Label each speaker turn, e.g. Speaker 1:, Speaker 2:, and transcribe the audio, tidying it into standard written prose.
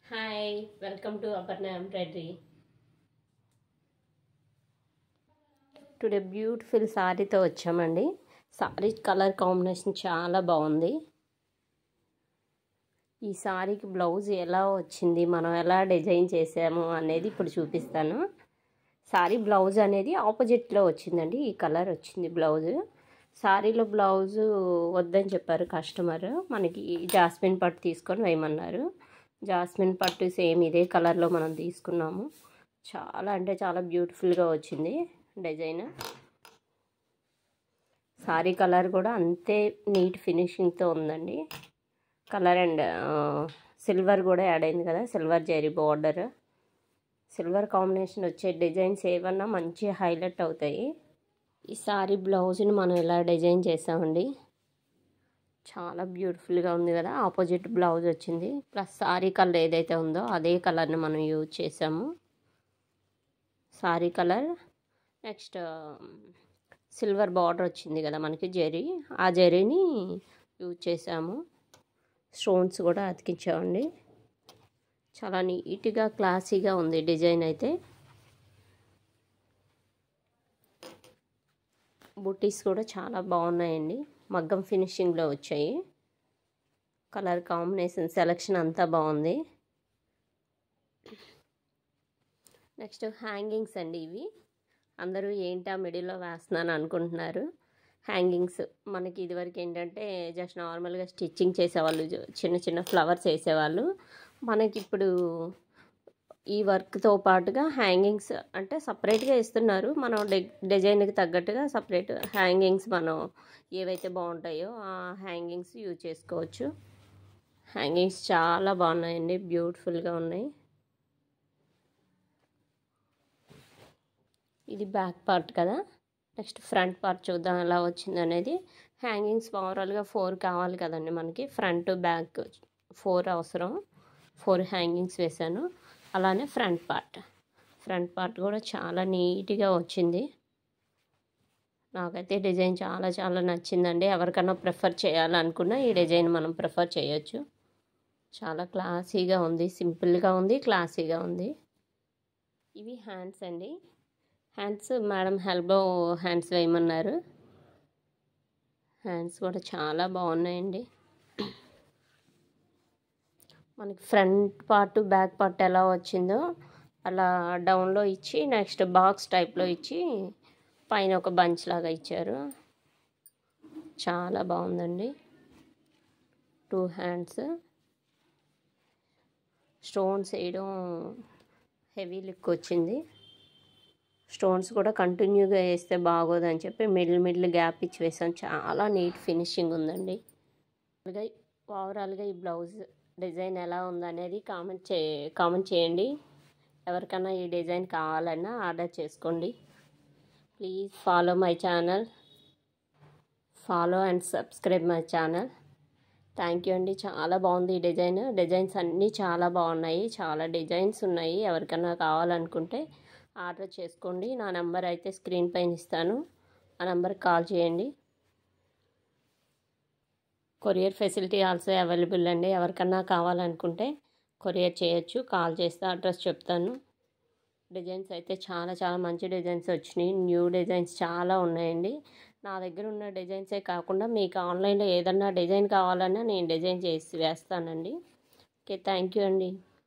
Speaker 1: Hi, welcome to Aparna Embroidery. Today beautiful శారీతో వచ్చామండి. Sari colour combination చాలా బాగుంది. ఈ శారీకి బ్లౌజ్ ఎలా వచ్చింది, మనం ఎలా డిజైన్ చేసాము అనేది ఇప్పుడు చూపిస్తాను. శారీ బ్లౌజ్ అనేది ఆపోజిట్లో వచ్చిందండి. ఈ కలర్ వచ్చింది బ్లౌజ్. శారీలో బ్లౌజు వద్దని చెప్పారు కస్టమర్. మనకి జాస్మిన్ పట్టు తీసుకొని వేయమన్నారు. జాస్మిన్ పట్టు సేమ్ ఇదే కలర్లో మనం తీసుకున్నాము. చాలా అంటే చాలా బ్యూటిఫుల్గా వచ్చింది డిజైన్. సారీ కలర్ కూడా అంతే నీట్ ఫినిషింగ్తో ఉందండి. కలర్ అండ్ సిల్వర్ కూడా యాడ్ అయింది కదా, silver zari border. Silver combination వచ్చే డిజైన్స్ ఏమన్నా మంచి హైలైట్ అవుతాయి. ఈ సారీ బ్లౌజ్ని మనం ఇలా డిజైన్ చేసామండి. చాలా బ్యూటిఫుల్గా ఉంది కదా. ఆపోజిట్ బ్లౌజ్ వచ్చింది. ప్లస్ సారీ కలర్ ఏదైతే ఉందో అదే కలర్ని మనం యూజ్ చేసాము. Sorry colour next silver border వచ్చింది కదా మనకి జరీ, ఆ జరీని యూజ్ చేసాము. స్టోన్స్ కూడా అతికించామండి. చాలా నీట్గా క్లాసీగా ఉంది డిజైన్ అయితే. బుటీస్ కూడా చాలా బాగున్నాయండి. మగ్గం ఫినిషింగ్లో వచ్చాయి. కలర్ కాంబినేషన్ సెలెక్షన్ అంతా బాగుంది. నెక్స్ట్ హ్యాంగింగ్స్ అండి. ఇవి అందరూ ఏంటా మిడిల్లో వేస్తున్నాను అనుకుంటున్నారు. హ్యాంగింగ్స్ మనకి ఇదివరకు ఏంటంటే జస్ట్ నార్మల్గా స్టిచ్చింగ్ చేసేవాళ్ళు, చిన్న చిన్న ఫ్లవర్స్ వేసేవాళ్ళు. మనకి ఇప్పుడు ఈ వర్క్తో పాటుగా హ్యాంగింగ్స్ అంటే సపరేట్గా ఇస్తున్నారు. మనం డిజైన్కి తగ్గట్టుగా సపరేట్ హ్యాంగింగ్స్ మనం ఏవైతే బాగుంటాయో ఆ హ్యాంగింగ్స్ యూజ్ చేసుకోవచ్చు. హ్యాంగింగ్స్ చాలా బాగున్నాయండి, బ్యూటిఫుల్గా ఉన్నాయి. ఇది బ్యాక్ పార్ట్ కదా. నెక్స్ట్ ఫ్రంట్ పార్ట్ చూద్దాం ఎలా వచ్చింది అనేది. హ్యాంగింగ్స్ ఓవరాల్గా 4 కావాలి కదండి మనకి. ఫ్రంట్ బ్యాక్ 4 అవసరం. 4 హ్యాంగింగ్స్ వేసాను. అలానే ఫ్రంట్ పార్ట్ కూడా చాలా నీట్గా వచ్చింది. నాకైతే డిజైన్ చాలా చాలా నచ్చిందండి. ఎవరికైనా ప్రిఫర్ చేయాలనుకున్నా ఈ డిజైన్ మనం ప్రిఫర్ చేయొచ్చు. చాలా క్లాసీగా ఉంది, సింపుల్గా ఉంది, క్లాసీగా ఉంది. ఇవి హ్యాండ్స్ అండి. హ్యాండ్స్ మేడం ఎల్బో హ్యాండ్స్ వేయమన్నారు. హ్యాండ్స్ కూడా చాలా బాగున్నాయండి. మనకి ఫ్రంట్ పార్ట్ బ్యాక్ పార్ట్ ఎలా వచ్చిందో అలా డౌన్లో ఇచ్చి నెక్స్ట్ బాక్స్ టైప్లో ఇచ్చి పైన ఒక బంచ్ లాగా ఇచ్చారు. చాలా బాగుందండి. 2 హ్యాండ్స్. స్టోన్స్ వేయడం హెవీ లుక్ వచ్చింది. స్టోన్స్ కూడా కంటిన్యూగా వేస్తే బాగోదని చెప్పి మిడిల్ గ్యాప్ ఇచ్చి వేసాను. చాలా నీట్ ఫినిషింగ్ ఉందండి. ఓవరాల్గా ఈ బ్లౌజ్ డిజైన్ ఎలా ఉందనేది కామెంట్ చేయండి. ఎవరికైనా ఈ డిజైన్ కావాలన్నా ఆర్డర్ చేసుకోండి. Please follow and subscribe my channel. Thank you అండి. చాలా బాగుంది ఈ డిజైన్స్ అన్నీ చాలా బాగున్నాయి. చాలా డిజైన్స్ ఉన్నాయి. ఎవరికైనా కావాలనుకుంటే ఆర్డర్ చేసుకోండి. నా నెంబర్ అయితే స్క్రీన్ పైన ఇస్తాను. ఆ నెంబర్కి కాల్ చేయండి. కొరియర్ ఫెసిలిటీ ఆల్సో అవైలబుల్ అండి. ఎవరికన్నా కావాలనుకుంటే కొరియర్ చేయొచ్చు. కాల్ చేస్తే అడ్రస్ చెప్తాను. డిజైన్స్ అయితే చాలా చాలా మంచి డిజైన్స్ వచ్చినాయి. న్యూ డిజైన్స్ చాలా ఉన్నాయండి. నా దగ్గర ఉన్న డిజైన్సే కాకుండా మీకు ఆన్లైన్లో ఏదన్నా డిజైన్ కావాలన్నా నేను డిజైన్ చేసి వేస్తానండి. ఓకే, థ్యాంక్ యూ అండి.